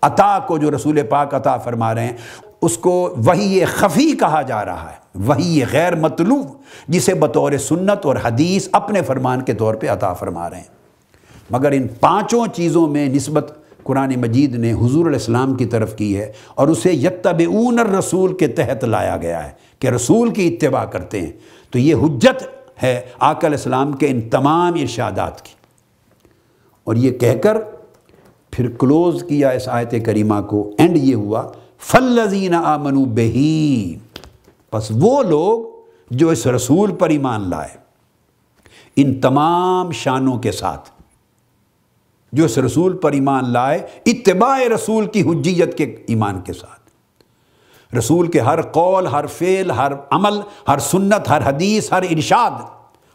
عطا کو جو رسول پاک عطا فرما رہے ہیں اس کو وحی خفی کہا جا رہا ہے، وحی غیر مطلوب، جسے بطور سنت اور حدیث اپنے فرمان کے طور پہ عطا فرما رہے ہیں۔ مگر ان پانچوں چیزوں میں نسبت قرآن مجید نے حضور علیہ السلام کی طرف کی ہے، اور اسے یتبعون الرسول کے تحت لایا گیا ہے کہ رسول کی اتباع کرتے ہیں۔ تو یہ حجت ہے آقا علیہ السلام کے ان تمام ارشادات کی۔ اور یہ کہہ کر پھر کلوز کیا اس آیت کریمہ کو، اینڈ یہ ہوا فَالَّذِينَ آمَنُوا بِهِ، پس وہ لوگ جو اس رسول پر ایمان لائے، ان تمام شانوں کے ساتھ، جو اس رسول پر ایمان لائے اتباع رسول کی حجیت کے ایمان کے ساتھ، رسول کے ہر قول، ہر فعل، ہر عمل، ہر سنت، ہر حدیث، ہر ارشاد،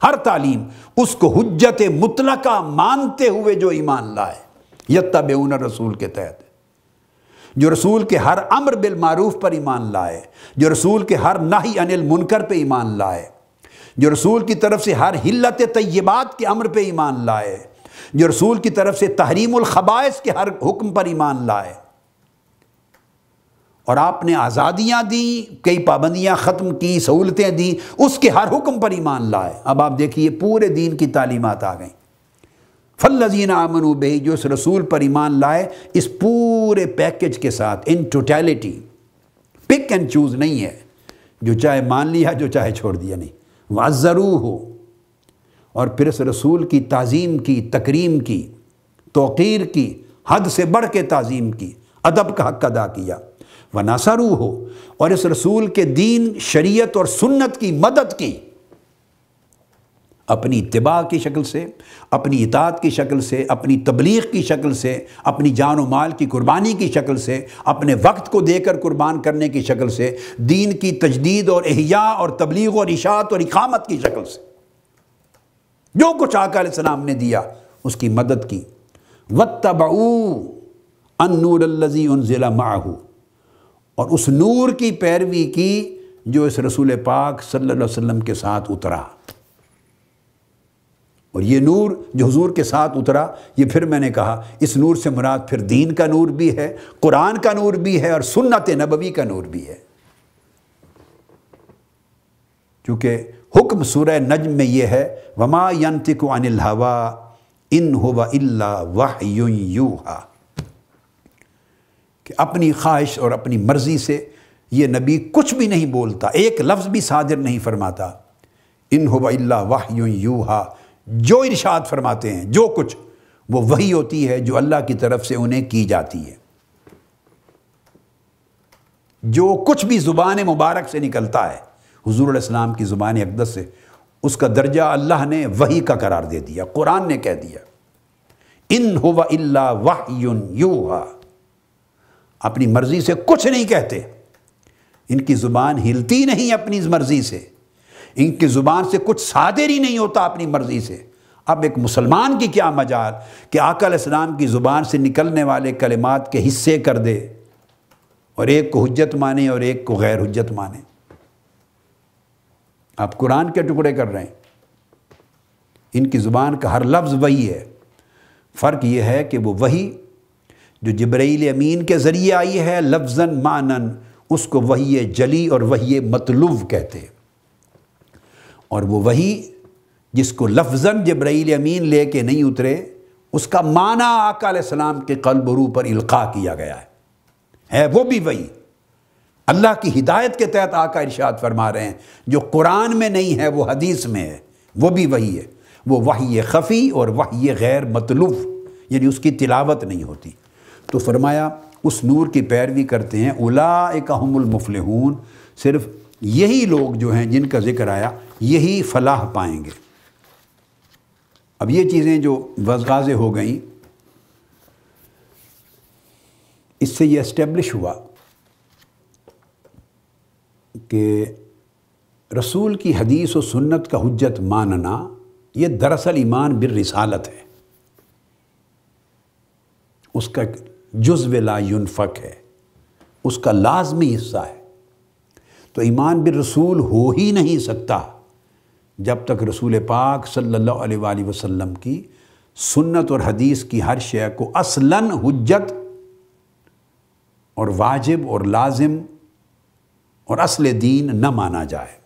ہر تعلیم، اس کو حجت مطلقہ مانتے ہوئے جو ایمان لائے، یتبعون الرسول کے تحت، جو رسول کے ہر امر بالمعروف پر ایمان لائے، جو رسول کے ہر نہی عن المنکر پہ ایمان لائے، جو رسول کی طرف سے ہر حلت طیبات کے امر پہ ایمان لائے، جو رسول کی طرف سے تحریم الخبائث کے ہر حکم پر ایمان لائے، اور آپ نے آزادیاں دیں، کئی پابندیاں ختم کی، سہولتیں دیں، اس کے ہر حکم پر ایمان لائے۔ اب آپ دیکھیے پورے دین کی تعلیمات آ گئیں۔ فَالَّذِينَ آمَنُوا بِهِ، جو اس رسول پر ایمان لائے، اس پورے پیکج کے ساتھ، in totality, pick and choose نہیں ہے، جو چاہے مان لیا، جو چاہے چھوڑ دیا نہیں، وَعَزَّرُوهُ، اور پھر اس رسول کی تعظیم کی، تکریم کی، توقیر کی، حد سے بڑھ کے تعظیم کی، ادب کا حق ادا کیا، وَنَصَرُوهُ، اور اس رسول کے دین، شریعت اور سنت کی مدد کی، اپنی اتباع کی شکل سے، اپنی اطاعت کی شکل سے، اپنی تبلیغ کی شکل سے، اپنی جان و مال کی قربانی کی شکل سے، اپنے وقت کو دے کر قربان کرنے کی شکل سے، دین کی تجدید اور احیاء اور تبلیغ اور اشاعت اور اقامت کی شکل سے، جو کچھ آقا علیہ السلام نے دیا اس کی مدد کی۔ وَاتَّبَعُوا النُّورَ الَّذِي أُنزِلَ مَعَهُ، اور اس نور کی پیروی کی جو اس رسول پاک صلی اللہ علیہ وسلم کے ساتھ اترا۔ اور یہ نور جو حضور کے ساتھ اترا، یہ پھر میں نے کہا اس نور سے مراد پھر دین کا نور بھی ہے، قرآن کا نور بھی ہے، اور سنت نبوی کا نور بھی ہے۔ چونکہ حکم سورہ نجم میں یہ ہے وَمَا يَنْتِقُ عَنِ الْهَوَىٰ إِنْ هُوَ إِلَّا وَحْيٌ يُوحَىٰ، کہ اپنی خواہش اور اپنی مرضی سے یہ نبی کچھ بھی نہیں بولتا، ایک لفظ بھی صادر نہیں فرماتا۔ إِنْ هُوَ إِلَّا وَحْيٌ يُوحَىٰ، جو ارشاد فرماتے ہیں، جو کچھ، وہ وحی ہوتی ہے جو اللہ کی طرف سے انہیں کی جاتی ہے۔ جو کچھ بھی زبان مبارک سے نکلتا ہے، حضور علیہ السلام کی زبان اقدس سے، اس کا درجہ اللہ نے وحی کا قرار دے دیا، قرآن نے کہہ دیا ان هو الا وحی یوحیٰ، اپنی مرضی سے کچھ نہیں کہتے، ان کی زبان ہلتی نہیں اپنی مرضی سے، ان کی زبان سے کچھ صادر ہی نہیں ہوتا اپنی مرضی سے۔ اب ایک مسلمان کی کیا مجال کہ آقا علیہ السلام کی زبان سے نکلنے والے کلمات کے حصے کر دے، اور ایک کو حجت مانے اور ایک کو غیر حجت مانے۔ آپ قرآن کے ٹکڑے کر رہے ہیں، ان کی زبان کا ہر لفظ وحی ہے۔ فرق یہ ہے کہ وہ وحی جو جبرائیل امین کے ذریعے آئی ہے لفظاً معناً، اس کو وحی جلی اور وحی مطلوب کہتے ہیں، اور وہ وحی جس کو لفظاً جبرائیل امین لے کے نہیں اترے، اس کا معنی آقا علیہ السلام کے قلب و روح پر القاء کیا گیا ہے وہ بھی وحی۔ اللہ کی ہدایت کے تحت آقا ارشاد فرما رہے ہیں، جو قرآن میں نہیں ہے وہ حدیث میں ہے، وہ بھی وحی ہے۔ وہ وحی خفی اور وحی غیر مطلوب، یعنی اس کی تلاوت نہیں ہوتی۔ تو فرمایا اس نور کی پیروی کرتے ہیں، اولئک ھم المفلحون، صرف یہی لوگ جو ہیں جن کا ذکر آیا یہی فلاح پائیں گے۔ اب یہ چیزیں جو واضح ہو گئیں، اس سے یہ اسٹیبلش ہوا کہ رسول کی حدیث و سنت کا حجت ماننا یہ دراصل ایمان بالرسالت ہے، اس کا جزو لا ينفک ہے، اس کا لازمی حصہ ہے۔ تو ایمان بالرسول ہو ہی نہیں سکتا جب تک رسول پاک صلی اللہ علیہ وآلہ وسلم کی سنت اور حدیث کی ہر شے کو اصلاً حجت اور واجب اور لازم اور اصل دین نہ مانا جائے،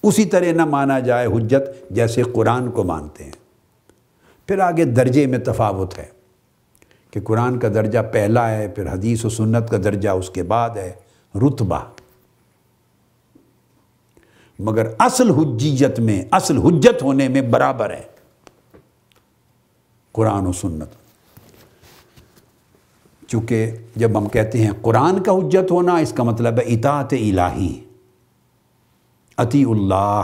اسی طرح نہ مانا جائے حجت جیسے قرآن کو مانتے ہیں۔ پھر آگے درجے میں تفاوت ہے کہ قرآن کا درجہ پہلا ہے، پھر حدیث و سنت کا درجہ اس کے بعد ہے، رتبہ، مگر اصل حجیت میں، اصل حجت ہونے میں برابر ہے قرآن و سنت۔ چونکہ جب ہم کہتے ہیں قرآن کا حجت ہونا، اس کا مطلب ہے اطاعت الہی، اطیع اللہ۔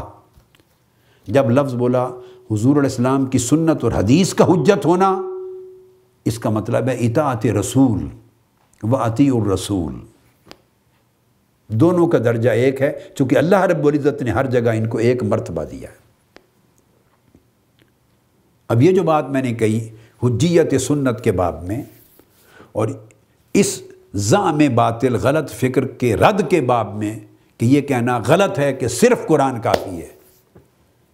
جب لفظ بولا حضور علیہ السلام کی سنت اور حدیث کا حجت ہونا، اس کا مطلب ہے اطاعت رسول و اطیع الرسول، دونوں کا درجہ ایک ہے، چونکہ اللہ رب العزت نے ہر جگہ ان کو ایک مرتبہ دیا ہے۔ اب یہ جو بات میں نے کہی حجیت سنت کے باب میں، اور اس زعم باطل غلط فکر کے رد کے باب میں کہ یہ کہنا غلط ہے کہ صرف قرآن کافی ہے،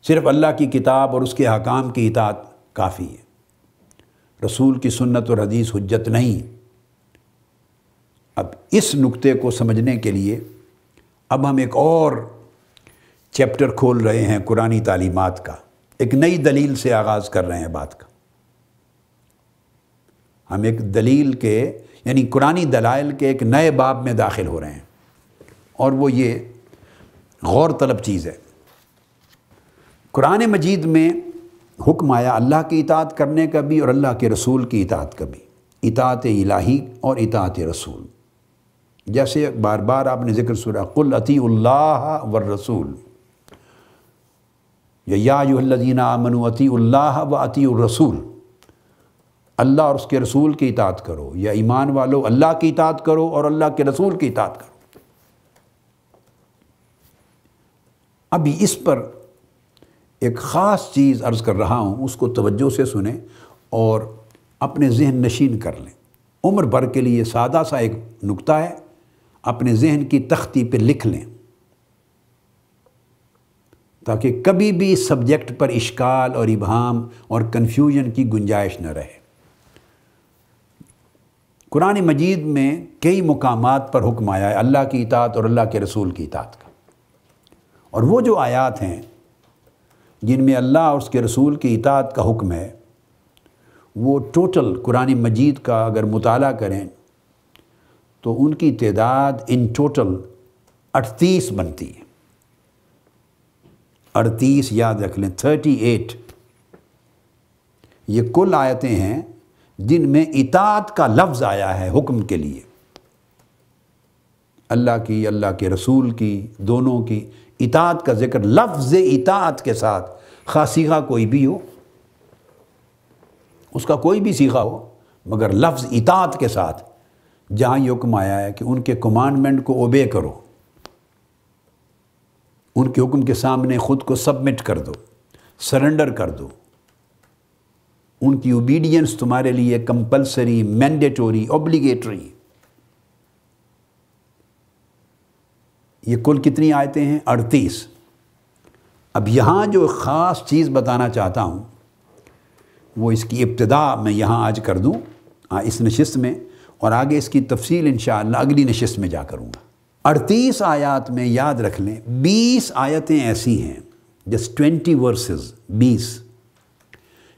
صرف اللہ کی کتاب اور اس کے احکام کی اطاعت کافی ہے، رسول کی سنت اور حدیث حجت نہیں۔ اب اس نقطے کو سمجھنے کے لیے اب ہم ایک اور چیپٹر کھول رہے ہیں قرآنی تعلیمات کا، ایک نئی دلیل سے آغاز کر رہے ہیں بات کا۔ ہم ایک دلیل کے یعنی قرآنی دلائل کے ایک نئے باب میں داخل ہو رہے ہیں، اور وہ یہ غور طلب چیز ہے۔ قرآن مجید میں حکم آیا اللہ کی اطاعت کرنے کا بھی اور اللہ کے رسول کی اطاعت کا بھی، اطاعت الہی اور اطاعت رسول۔ جیسے بار بار آپ نے ذکر سنا قل اطیعوا اللہ والرسول، یا ایھا الذین آمنوا اطیعوا اللہ واطیعوا الرسول، اللہ اور اس کے رسول کی اطاعت کرو، یا ایمان والو اللہ کی اطاعت کرو اور اللہ کے رسول کی اطاعت کرو۔ ابھی اس پر ایک خاص چیز عرض کر رہا ہوں، اس کو توجہ سے سنیں اور اپنے ذہن نشین کر لیں۔ عمر بھر کے لیے سادہ سا ایک نکتہ ہے، اپنے ذہن کی تختی پہ لکھ لیں تاکہ کبھی بھی اس سبجیکٹ پر اشکال اور ابہام اور کنفیوژن کی گنجائش نہ رہے۔ قرآن مجید میں کئی مقامات پر حکم آیا ہے اللہ کی اطاعت اور اللہ کے رسول کی اطاعت کا، اور وہ جو آیات ہیں جن میں اللہ اور اس کے رسول کی اطاعت کا حکم ہے، وہ ٹوٹل قرآن مجید کا اگر مطالعہ کریں تو ان کی تعداد ان ٹوٹل 38 بنتی ہے۔ 38 یاد رکھ لیں، 38 یہ کل آیتیں ہیں جن میں اطاعت کا لفظ آیا ہے حکم کے لیے، اللہ کی، اللہ کے رسول کی، دونوں کی اطاعت کا ذکر لفظ اطاعت کے ساتھ، خواہ صیغہ کوئی بھی ہو، اس کا کوئی بھی صیغہ ہو، مگر لفظ اطاعت کے ساتھ جہاں یہ حکم آیا ہے کہ ان کے کمانڈمنٹ کو اوبے کرو، ان کے حکم کے سامنے خود کو سبمٹ کر دو، سرنڈر کر دو، ان کی اوبیڈینس تمہارے لیے کمپلسری، مینڈیٹوری، اوبلیگیٹری۔ یہ کل کتنی آیتیں ہیں؟ 38۔ اب یہاں جو خاص چیز بتانا چاہتا ہوں وہ اس کی ابتدا میں یہاں آج کر دوں اس نشست میں، اور آگے اس کی تفصیل انشاءاللہ اگلی نشست میں جا کروں گا۔ 38 آیات میں یاد رکھ لیں 20 آیتیں ایسی ہیں، جسٹ 20 ورسز، 20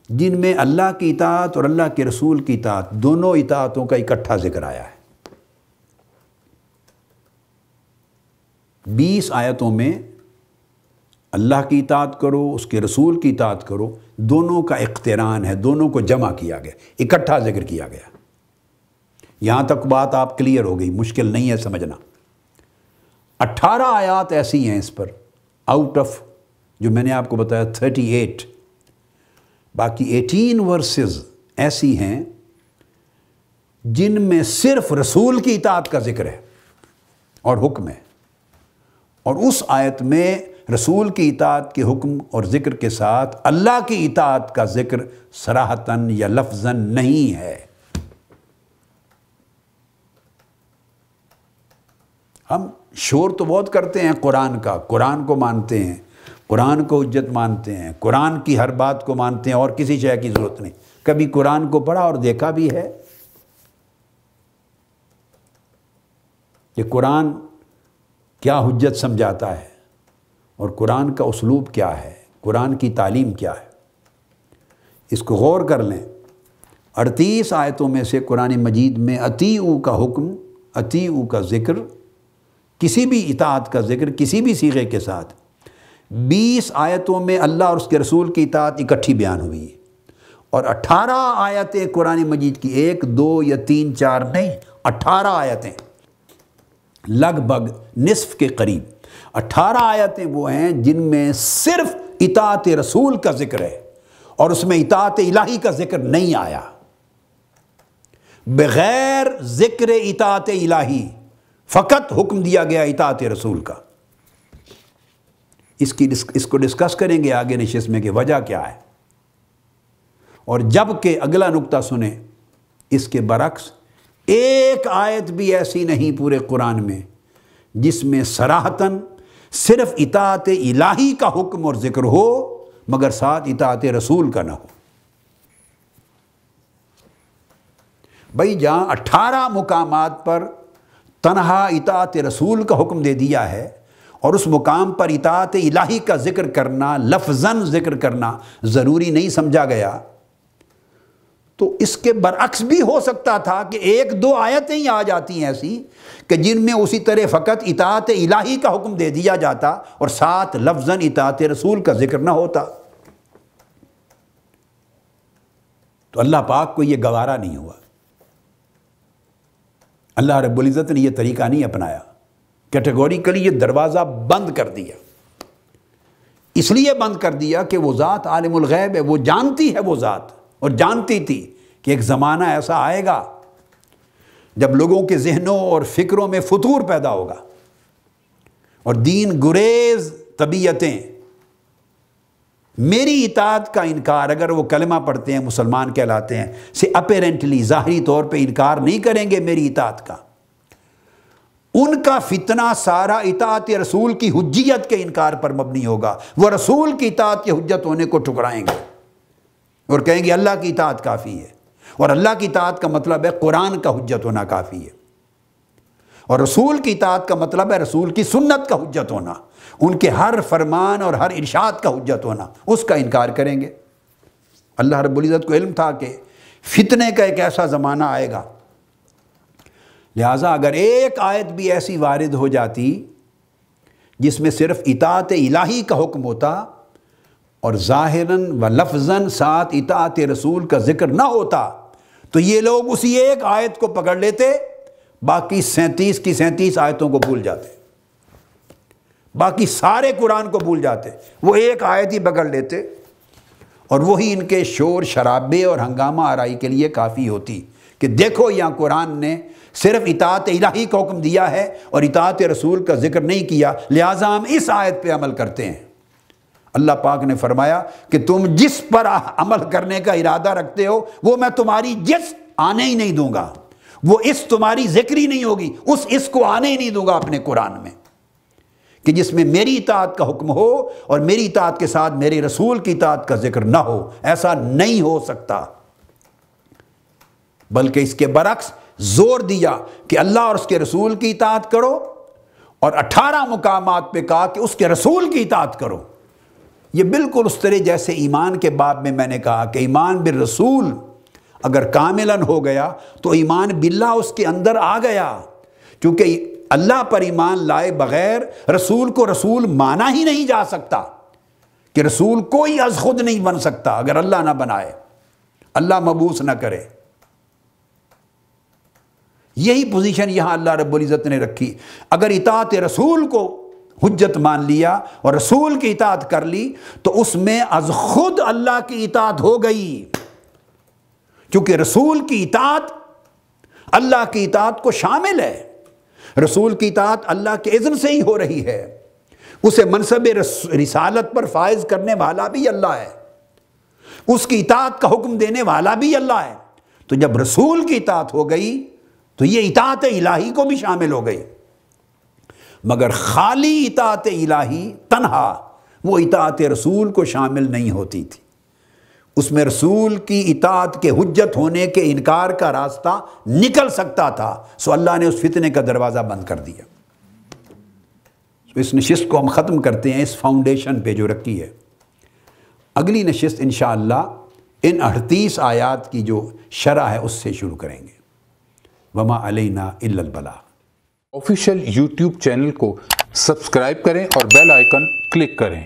جن میں اللہ کی اطاعت اور اللہ کے رسول کی اطاعت دونوں اطاعتوں کا اکٹھا ذکر آیا ہے۔ 20 آیتوں میں اللہ کی اطاعت کرو، اس کے رسول کی اطاعت کرو، دونوں کا اقتران ہے، دونوں کو جمع کیا گیا، اکٹھا ذکر کیا گیا۔ یہاں تک بات آپ کلیئر ہو گئی، مشکل نہیں ہے سمجھنا۔ 18 آیات ایسی ہیں اس پر، آؤٹ آف جو میں نے آپ کو بتایا 38، باقی 18 ورسز ایسی ہیں جن میں صرف رسول کی اطاعت کا ذکر ہے اور حکم ہے، اور اس آیت میں رسول کی اطاعت کے حکم اور ذکر کے ساتھ اللہ کی اطاعت کا ذکر صراحتاً یا لفظاً نہیں ہے۔ ہم شور تو بہت کرتے ہیں قرآن کا، قرآن کو مانتے ہیں، قرآن کو حجت مانتے ہیں، قرآن کی ہر بات کو مانتے ہیں اور کسی شے کی ضرورت نہیں۔ کبھی قرآن کو پڑھا اور دیکھا بھی ہے کہ قرآن کیا حجت سمجھاتا ہے اور قرآن کا اسلوب کیا ہے، قرآن کی تعلیم کیا ہے؟ اس کو غور کر لیں۔ 38 آیتوں میں سے قرآن مجید میں اطیعوا کا حکم، اطیعوا کا ذکر، کسی بھی اطاعت کا ذکر کسی بھی صیغے کے ساتھ 20 آیتوں میں اللہ اور اس کے رسول کی اطاعت اکٹھی بیان ہوئی ہے، اور 18 آیتیں قرآن مجید کی، 1 2 یا 3 4 نہیں، 18 آیتیں، لگ بھگ نصف کے قریب 18 آیتیں وہ ہیں جن میں صرف اطاعت رسول کا ذکر ہے، اور اس میں اطاعت الہی کا ذکر نہیں آیا۔ بغیر ذکر اطاعت الہی فقط حکم دیا گیا اطاعت رسول کا۔ اس کو ڈسکس کریں گے آگے نشست میں کہ وجہ کیا ہے، اور جب کہ اگلا نقطہ سنیں، اس کے برعکس ایک آیت بھی ایسی نہیں پورے قرآن میں جس میں صراحتاً صرف اطاعت الہی کا حکم اور ذکر ہو مگر ساتھ اطاعت رسول کا نہ ہو۔ بھئی جہاں 18 مقامات پر تنہا اطاعت رسول کا حکم دے دیا ہے اور اس مقام پر اطاعت الہی کا ذکر کرنا، لفظاً ذکر کرنا ضروری نہیں سمجھا گیا، تو اس کے برعکس بھی ہو سکتا تھا کہ 1 2 آیتیں ہی آ جاتی ہیں ایسی کہ جن میں اسی طرح فقط اطاعت الہی کا حکم دے دیا جاتا اور ساتھ لفظاً اطاعت رسول کا ذکر نہ ہوتا، تو اللہ پاک کو یہ گوارا نہیں ہوا۔ اللہ رب العزت نے یہ طریقہ نہیں اپنایا، کیٹیگوریکلی یہ دروازہ بند کر دیا۔ اس لیے بند کر دیا کہ وہ ذات عالم الغیب ہے، وہ جانتی ہے، وہ ذات اور جانتی تھی کہ ایک زمانہ ایسا آئے گا جب لوگوں کے ذہنوں اور فکروں میں فتور پیدا ہوگا اور دین گریز طبیعتیں میری اطاعت کا انکار، اگر وہ کلمہ پڑھتے ہیں مسلمان کہلاتے ہیں، سے اپیرنٹلی ظاہری طور پہ انکار نہیں کریں گے میری اطاعت کا، ان کا فتنہ سارا اطاعت رسول کی حجیت کے انکار پر مبنی ہوگا۔ وہ رسول کی اطاعت کی حجت ہونے کو ٹھکرائیں گے اور کہیں گے اللہ کی اطاعت کافی ہے، اور اللہ کی اطاعت کا مطلب ہے قرآن کا حجت ہونا کافی ہے، اور رسول کی اطاعت کا مطلب ہے رسول کی سنت کا حجت ہونا، ان کے ہر فرمان اور ہر ارشاد کا حجت ہونا، اس کا انکار کریں گے۔ اللہ رب العزت کو علم تھا کہ فتنے کا ایک ایسا زمانہ آئے گا، لہٰذا اگر ایک آیت بھی ایسی وارد ہو جاتی جس میں صرف اطاعت الہی کا حکم ہوتا اور ظاہراً و لفظاً ساتھ اطاعت رسول کا ذکر نہ ہوتا، تو یہ لوگ اسی ایک آیت کو پکڑ لیتے، باقی 37 کی 37 آیتوں کو بھول جاتے، باقی سارے قرآن کو بھول جاتے، وہ ایک آیت ہی پکڑ لیتے، اور وہی ان کے شور شرابے اور ہنگامہ آرائی کے لیے کافی ہوتی کہ دیکھو یہاں قرآن نے صرف اطاعت الہی کا حکم دیا ہے اور اطاعت رسول کا ذکر نہیں کیا، لہٰذا ہم اس آیت پہ عمل کرتے ہیں۔ اللہ پاک نے فرمایا کہ تم جس پر عمل کرنے کا ارادہ رکھتے ہو وہ میں تمہاری جس آنے ہی نہیں دوں گا، وہ اس تمہاری ذکری نہیں ہوگی، اس کو آنے ہی نہیں دوں گا اپنے قرآن میں، کہ جس میں میری اطاعت کا حکم ہو اور میری اطاعت کے ساتھ میرے رسول کی اطاعت کا ذکر نہ ہو، ایسا نہیں ہو سکتا۔ بلکہ اس کے برعکس زور دیا کہ اللہ اور اس کے رسول کی اطاعت کرو، اور 18 مقامات پہ کہا کہ اس کے رسول کی اطاعت کرو۔ یہ بالکل اس طرح جیسے ایمان کے باب میں نے کہا کہ ایمان بالرسول اگر کاملاً ہو گیا تو ایمان باللہ اس کے اندر آ گیا، کیونکہ اللہ پر ایمان لائے بغیر رسول کو رسول مانا ہی نہیں جا سکتا، کہ رسول کوئی از خود نہیں بن سکتا اگر اللہ نہ بنائے، اللہ مبعوث نہ کرے۔ یہی پوزیشن یہاں اللہ رب العزت نے رکھی. اگر اطاعت رسول کو حجت مان لیا اور رسول کی اطاعت کر لی تو اس میں از خود اللہ کی اطاعت ہو گئی، کیونکہ رسول کی اطاعت اللہ کی اطاعت کو شامل ہے. رسول کی اطاعت اللہ کے اذن سے ہی ہو رہی ہے. اسے منصب رسالت پر فائز کرنے والا بھی اللہ ہے، اس کی اطاعت کا حکم دینے والا بھی اللہ ہے. تو جب رسول کی اطاعت ہو گئی تو یہ اطاعت الہی کو بھی شامل ہو گئی. مگر خالی اطاعت الہی تنہا وہ اطاعت رسول کو شامل نہیں ہوتی تھی. اس میں رسول کی اطاعت کے حجت ہونے کے انکار کا راستہ نکل سکتا تھا، سو اللہ نے اس فتنے کا دروازہ بند کر دیا. اس نشست کو ہم ختم کرتے ہیں اس فاؤنڈیشن پہ جو رکھی ہے. اگلی نشست انشاءاللہ ان 38 آیات کی جو شرح ہے اس سے شروع کریں گے. وما علینا الا البلاغ. آفیشیل یوٹیوب چینل کو سبسکرائب کریں اور بیل آئیکن کلک کریں.